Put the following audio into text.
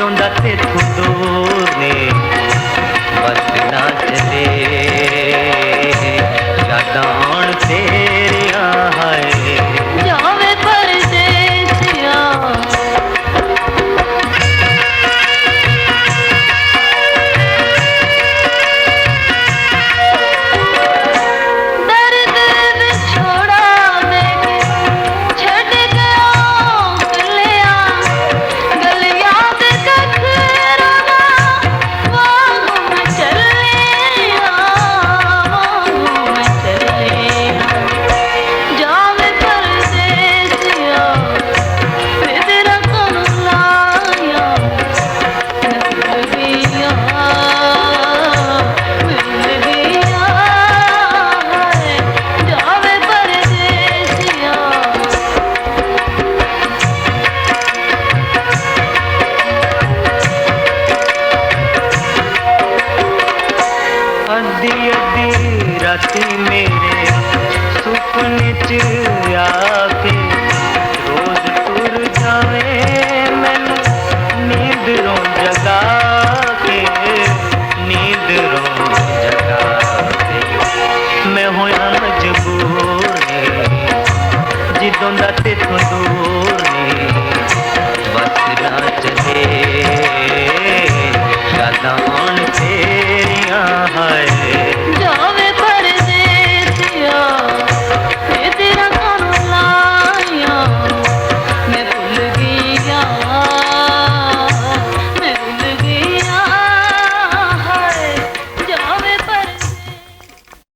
जिदों दा तेथों दूर ने बस ना चले यादां आउण तेरियां हाय जावे परदेसिया राती मेरे सुपने च आके रोज तुर जावे मैनू नींदरों जगा के नींदरों जगा के मैं होया मजबूर ने जिदों दा तेथों दूर ने बस ना चले यादां